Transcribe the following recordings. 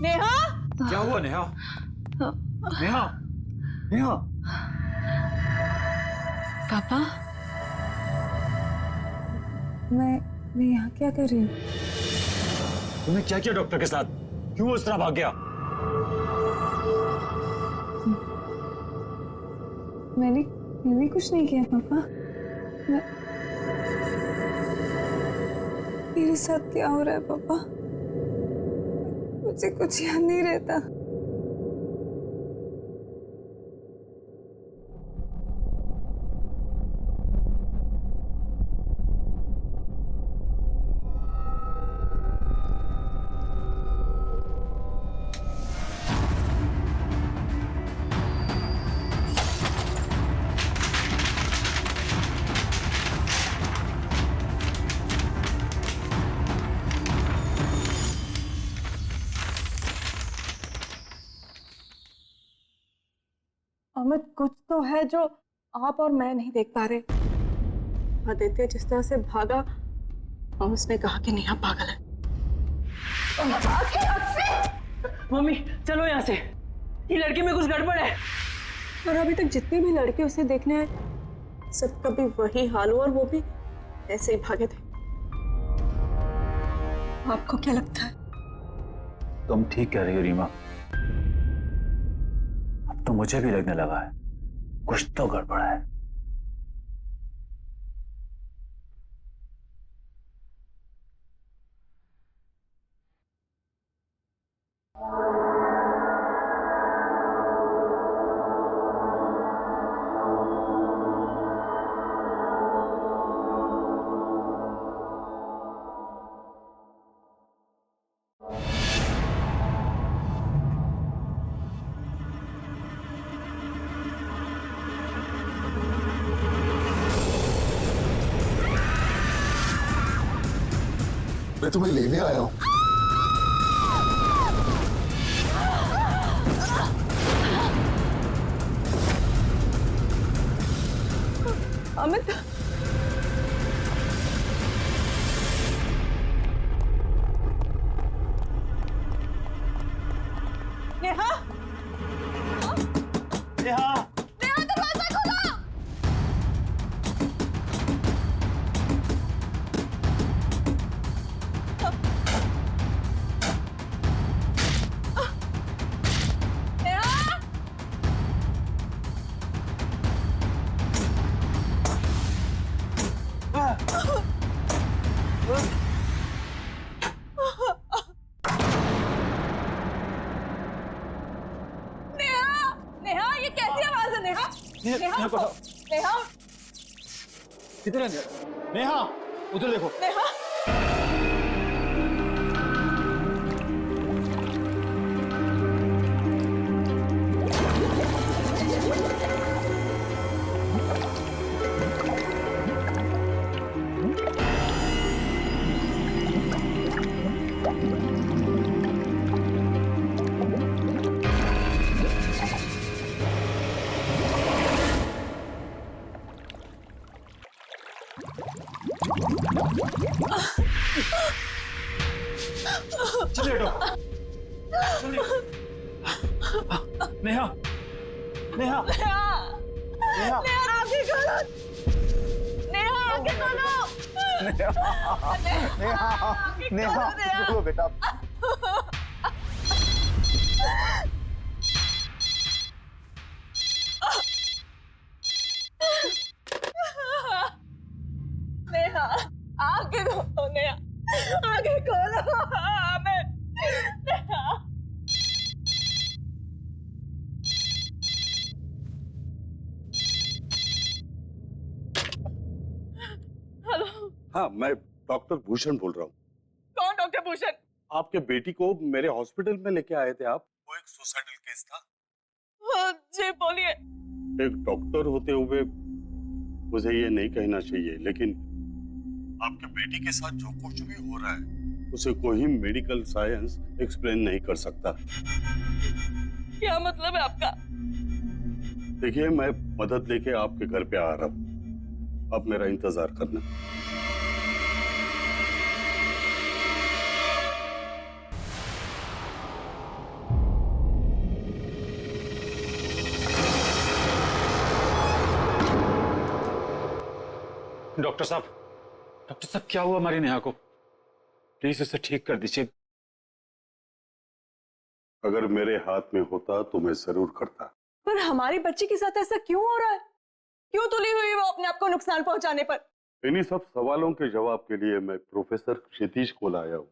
नेहा, क्या हुआ नेहा? नेहा, नेहा। पापा, मैं यहाँ क्या कर रही हूँ? तुमने क्या किया डॉक्टर के साथ? क्यों उस तरह भाग गया? मैंने कुछ नहीं किया पापा। मेरे साथ क्या हो रहा है पापा? मुझे कुछ याद नहीं रहता। अमित, कुछ तो है जो आप और मैं नहीं देख पा रहे। आदित्य जिस तरह से भागा और उसने कहा कि नेहा पागल है। मम्मी चलो यहाँ से, ये लड़के में कुछ गड़बड़ है। और अभी तक जितने भी लड़के उसे देखने आए सबका भी वही हाल हुआ और वो भी ऐसे ही भागे थे। आपको क्या लगता है? तुम ठीक कह रही हो रीमा। अब तो मुझे भी लगने लगा है कुछ तो गड़बड़ है। मैं तुम्हें लेने आया हूं। अमित, नेहा, नेहा, नेहा दरवाजा खोलो। नेहा, नेहा, ये कैसी आवाज है? नेहा, नेहा, नेहा, किधर है नेहा? उधर देखो। नेहा, चलिए डॉक्टर, चलिए। नेहा, नेहा, नेहा, नेहा, आगे खोलो। नेहा, आगे खोलो। नेहा, बोलो बेटा। नेहा, आगे खोलो। नेहा, आगे खोलो। अमित, नेहा। हेलो, हाँ, मैं डॉक्टर भूषण बोल रहा हूँ। कौन डॉक्टर भूषण? आपके बेटी को मेरे हॉस्पिटल में लेके आए थे आप। वो एक सुसाइडल केस था। जी बोलिए। एक डॉक्टर होते हुए मुझे ये नहीं कहना चाहिए, लेकिन आपके बेटी के साथ जो कुछ भी हो रहा है उसे कोई मेडिकल साइंस एक्सप्लेन नहीं कर सकता। क्या मतलब है आपका? देखिए, मैं मदद लेके आपके घर पे आ रहा हूँ, आप मेरा इंतजार करना। डॉक्टर साहब क्या हुआ हमारी नेहा को? प्लीज इसे ठीक कर दीजिए। अगर मेरे हाथ में होता तो मैं जरूर करता। पर हमारी बच्ची के साथ ऐसा क्यों हो रहा है? क्यों तुली हुई वो अपने आप को नुकसान पहुंचाने पर? इन्हीं सब सवालों के जवाब के लिए मैं प्रोफेसर क्षितिज को लाया हूं।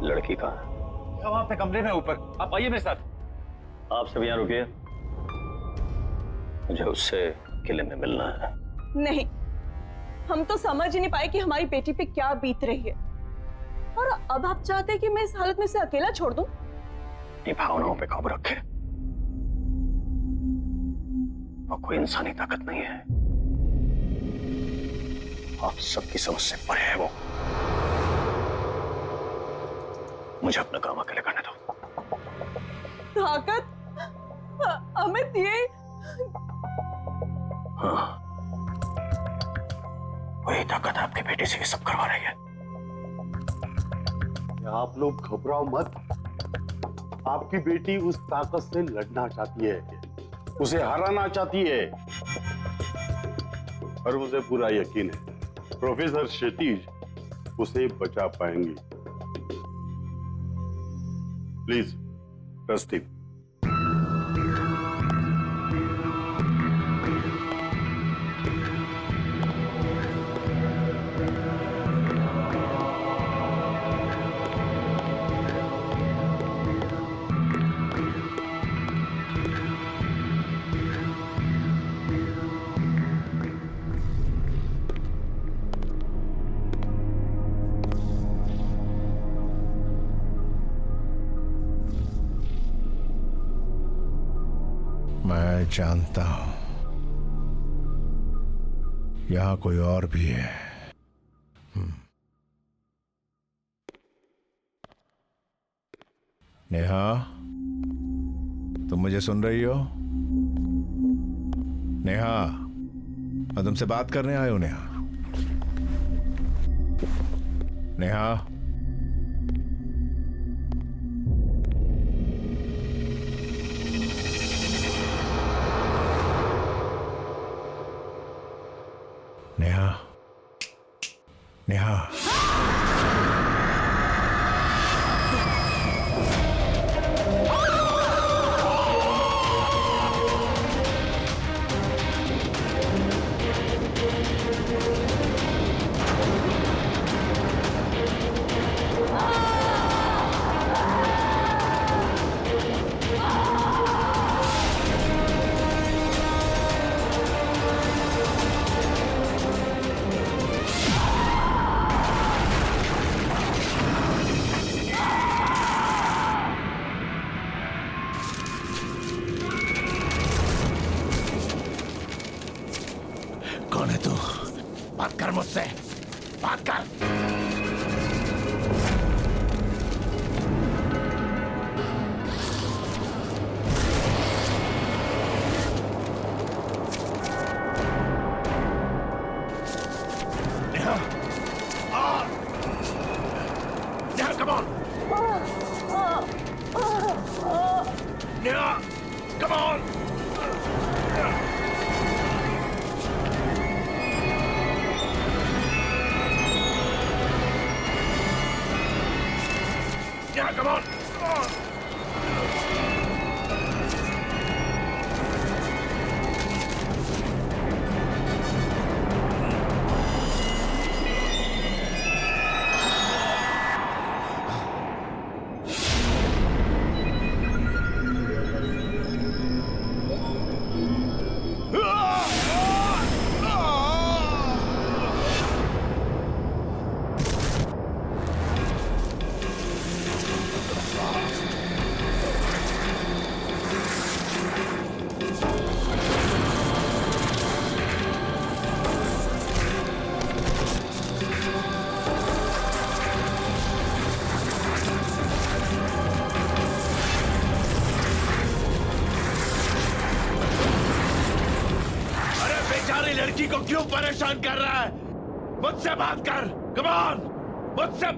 लड़की कहाँ है? वहां पे कमरे में ऊपर। आप आइए मेरे साथ। आप सब यहाँ रुकिए, मुझे उससे किले में मिलना है। नहीं, हम तो समझ ही नहीं पाए कि हमारी बेटी पे क्या बीत रही है, और अब आप चाहते हैं कि मैं इस हालत में से अकेला छोड़ दूं? अपनी भावनाओं पे काबू रखे, और कोई इंसानी ताकत नहीं है, आप सबकी समझ से परे है वो। मुझे अपना काम अकेले करने दो। ताकत? अमित, ये हाँ, वही ताकत आपकी बेटी से ये सब करवा रही है। आप लोग घबराओ मत। आपकी बेटी उस ताकत से लड़ना चाहती है, उसे हराना चाहती है, और मुझे पूरा यकीन है प्रोफेसर क्षितिज उसे बचा पाएंगे। Please trust him. मैं जानता हूं यहां कोई और भी है। नेहा, तुम मुझे सुन रही हो? नेहा, मैं तुमसे बात करने आया हूं। नेहा, नेहा, नेहा, नेहा, कौन है तू? बात कर मुझसे, बात कर। Neha, Neha, come on. Neha, come on. Yeah, come on! लड़की को क्यों परेशान कर रहा है? मुझसे बात कर, कम ऑन, मुझसे।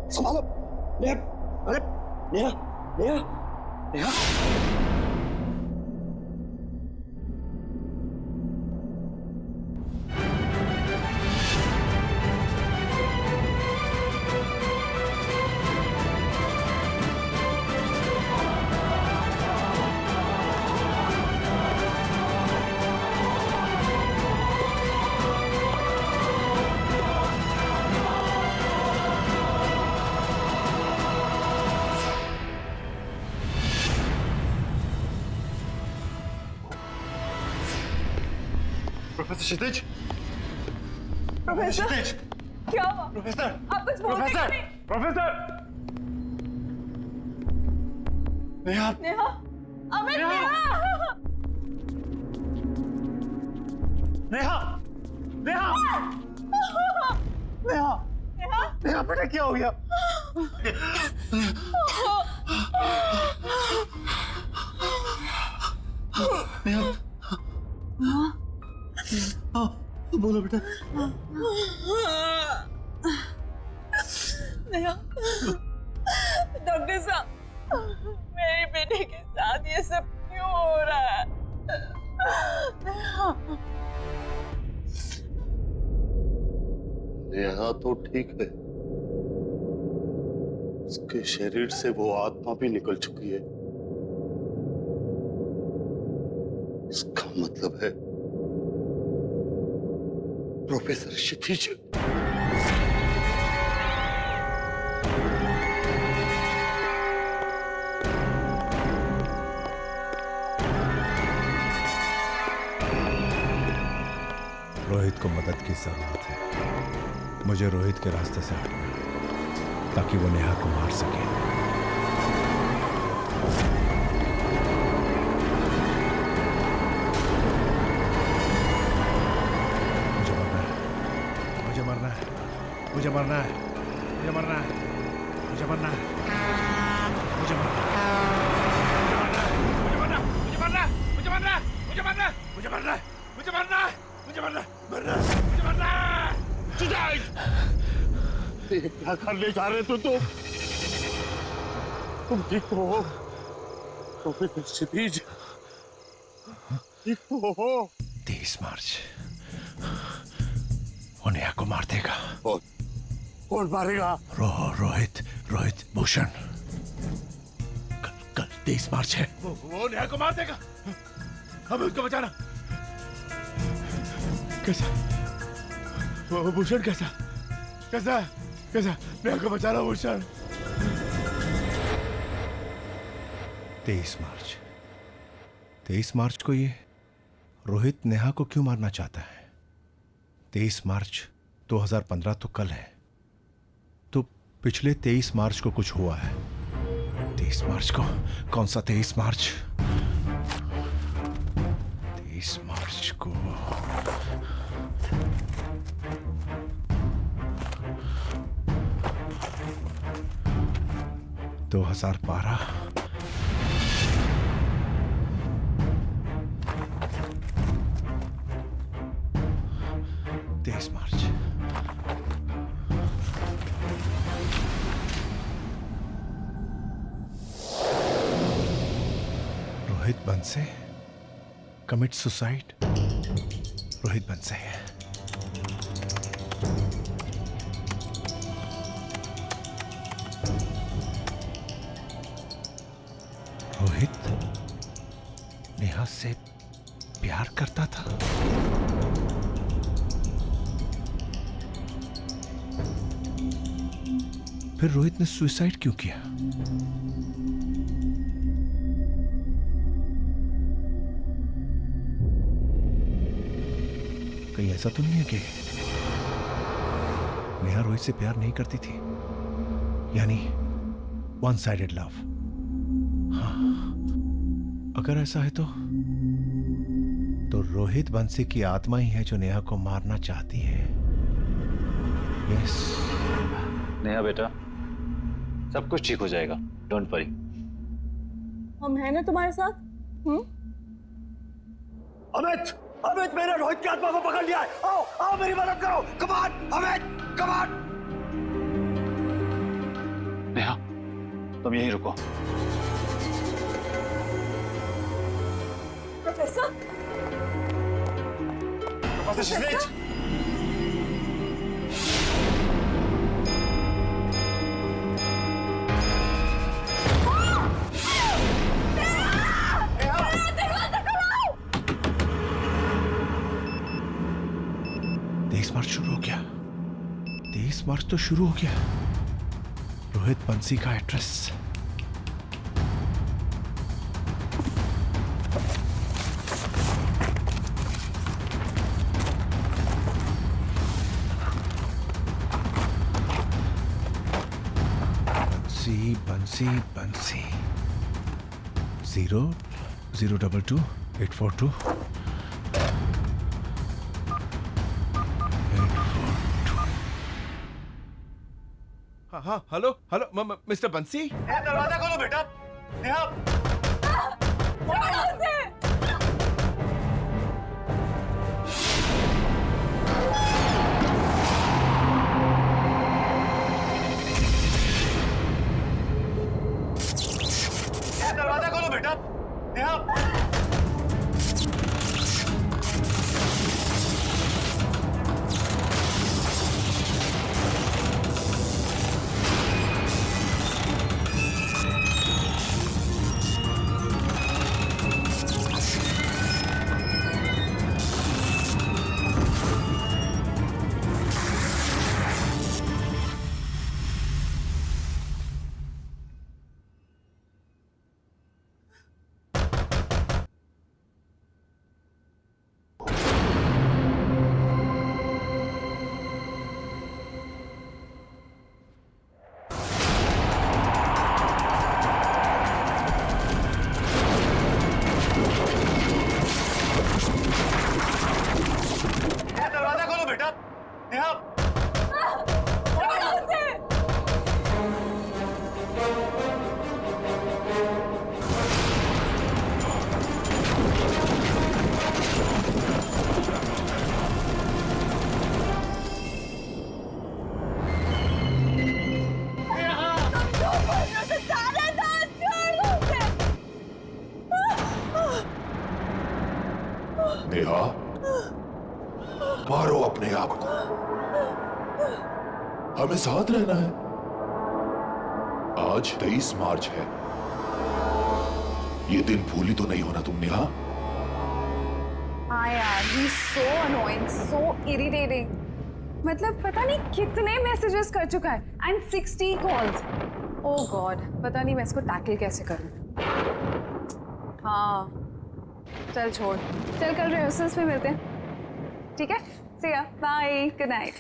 संभालो नेहा, अरे नेहा, नेहा, नेहा। प्रोफेसर क्षितिज, प्रोफेसर क्षितिज, क्या हुआ? प्रोफेसर, आप कुछ बोलते क्यों प्रोफेसर, नहीं? प्रोफेसर। नेहा, नेहा, अमित, नेहा! नेहा! नेहा, नेहा, नेहा, नेहा! नेहा बेटा क्या हो गया? नेहा, हाँ, बोलो बेटा। नेहा, डॉक्टर साहब, मेरी बेटी के साथ ये सब क्यों हो रहा है? नेहा तो ठीक है, उसके शरीर से वो आत्मा भी निकल चुकी है। इसका मतलब है प्रोफेसर क्षितिज रोहित को मदद की जरूरत है। मुझे रोहित के रास्ते से हटना है, ताकि वो नेहा को मार सके। मुझे मरना है, मुझे मरना है, मुझे मरना है, मुझे मरना है, मुझे मरना है, मुझे मरना है, मुझे मरना है, मुझे मरना है, मुझे मरना है, मुझे मरना है, मुझे मरना है, मुझे मरना है, मुझे मरना है। क्या करने जा रहे तुम? तुम ठीक तो हो? प्रोफेसर क्षितिज ठीक तो हो? 23 मार्च वो नेहा को मार देगा। कौन मारेगा? रोहित भूषण। कल 23 मार्च है। वो नेहा को मार देगा। हमें उसको बचाना। कैसा? वो भूषण कैसा नेहा को बचाना भूषण। 23 मार्च को ये रोहित नेहा को क्यों मारना चाहता है? 23 मार्च 2015 तो कल है, तो पिछले 23 मार्च को कुछ हुआ है। 23 मार्च को कौन सा 23 मार्च? 23 मार्च को 2012। मार्च रोहित बंसे कमिट सुसाइड। रोहित बंसे रोहित नेहा से प्यार करता था। फिर रोहित ने सुसाइड क्यों किया? कहीं ऐसा तो नहीं है कि नेहा रोहित से प्यार नहीं करती थी, यानी वन साइडेड लव। हाँ, अगर ऐसा है तो रोहित बंसी की आत्मा ही है जो नेहा को मारना चाहती है। यस नेहा बेटा, सब कुछ ठीक हो जाएगा, डोंट वरी। हम हैं ना तुम्हारे साथ। अमित, अमित मैंने रोहित की आत्मा को पकड़ लिया है। आओ आओ मेरी मदद करो। Come on Amit, come on. Neha, तुम यहीं रुको। प्रोफेसर, तेईस मार्च शुरू हो गया। 23 मार्च तो शुरू हो गया। रोहित बंसी का एड्रेस। बंसी बंसी बंसी 0022842 842। हाँ हाँ, हेलो हेलो मिस्टर बंसी। दरवाजा खोलो बेटा। नेहा, दरवाजा खोलो बेटा। नेहा, दरवाजा खोलो बेटा। नेहा, नेहा, मारो अपने आप को। हमें साथ रहना है। आज 23 मार्च है। ये दिन भूली तो नहीं होना तुम नेहा। हाँ यार, he's so annoying, so irritating. मतलब पता नहीं कितने मैसेजेस कर चुका है एंड 60 कॉल्स। ओह गॉड, पता नहीं मैं इसको टैकल कैसे करूं। हाँ चल छोड़, चल कल रिहर्सल्स में मिलते हैं, ठीक है? See ya, bye, good night.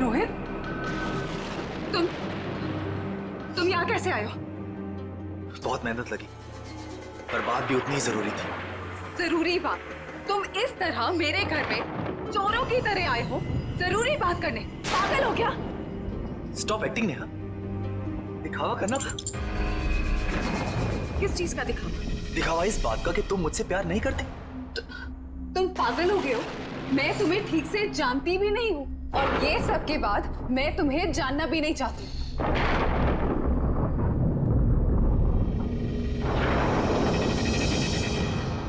Rohit, तुम यहाँ कैसे आए हो? बहुत मेहनत लगी, पर बात भी उतनी जरूरी थी। जरूरी बात? तुम इस तरह मेरे घर में चोरों की तरह आए हो जरूरी बात करने? पागल हो क्या? स्टॉप एक्टिंग नेहा, दिखावा करना था। किस चीज का दिखावा? दिखावा इस बात का कि तुम मुझसे प्यार नहीं करते। तुम पागल हो गए हो? मैं तुम्हें ठीक से जानती भी नहीं हूँ और ये सब के बाद मैं तुम्हें जानना भी नहीं चाहती।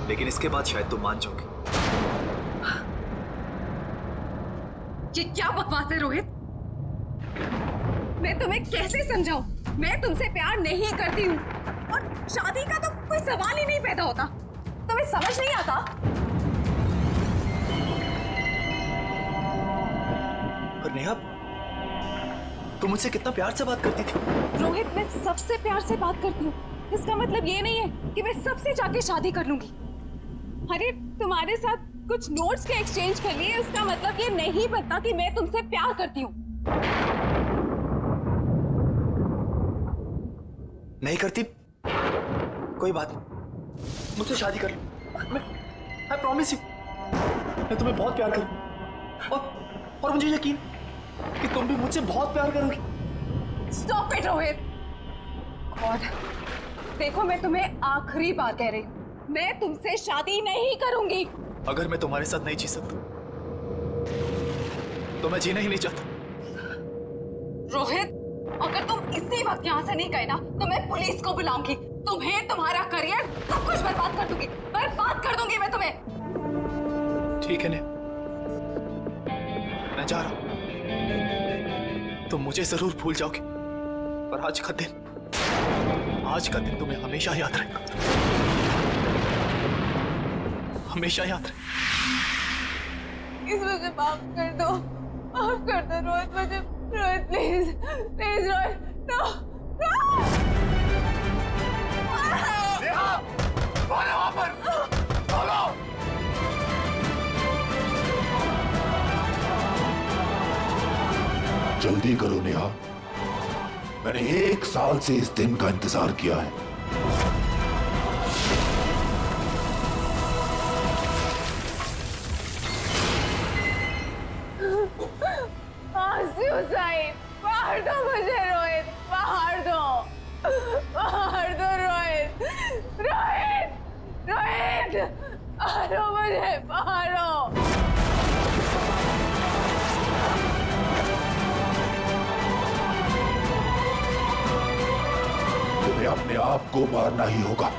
लेकिन इसके बाद शायद तुम मान जाओगे। ये क्या बकवास है रोहित? मैं तुम्हें कैसे समझाऊं? मैं तुमसे प्यार नहीं करती हूँ और शादी का तो कोई सवाल ही नहीं पैदा होता। तुम्हें समझ नहीं आता? पर नेहा, तुम मुझसे कितना प्यार से बात करती थी। रोहित, मैं सबसे प्यार से बात करती हूँ। इसका मतलब ये नहीं है कि मैं सबसे जाके शादी कर लूंगी। अरे तुम्हारे साथ कुछ नोट्स के एक्सचेंज कर लिए, उसका मतलब ये नहीं बनता कि मैं तुमसे प्यार करती हूँ। नहीं करती कोई बात नहीं, मुझसे शादी कर लो। मैं प्रॉमिस यू, मैं तुम्हें बहुत प्यार करूं और मुझे यकीन कि तुम भी मुझसे बहुत प्यार करोगी। Stop it Rohit. गॉड, देखो मैं तुम्हें आखिरी बार कह रही हूँ, मैं तुमसे शादी नहीं करूंगी। अगर मैं तुम्हारे साथ नहीं जी सकता तो मैं जीना ही नहीं चाहता। रोहित, अगर तुम इसी वक्त यहाँ से नहीं गए ना तो मैं पुलिस को बुलाऊंगी। तुम्हें, तुम्हारा करियर, सब कुछ बर्बाद कर दूंगी, बर्बाद कर दूंगी मैं तुम्हें। ठीक है नेहा, मैं जा रहा हूं। तुम मुझे जरूर भूल जाओगे, पर आज का दिन तुम्हें हमेशा याद रहेगा, हमेशा याद रहेगा। इस मुझे माफ कर दो रोहित, मुझे, Rohit please please Rohit, no no. Neha, कौन है वहां पर? बोलो। जल्दी करो नेहा, मैंने 1 साल से इस दिन का इंतजार किया है। सुसाइड, मार दो मुझे रोहित, मार दो रोहित, रोहित मारो मुझे, मारो। तुम्हें अपने आप को मारना ही होगा।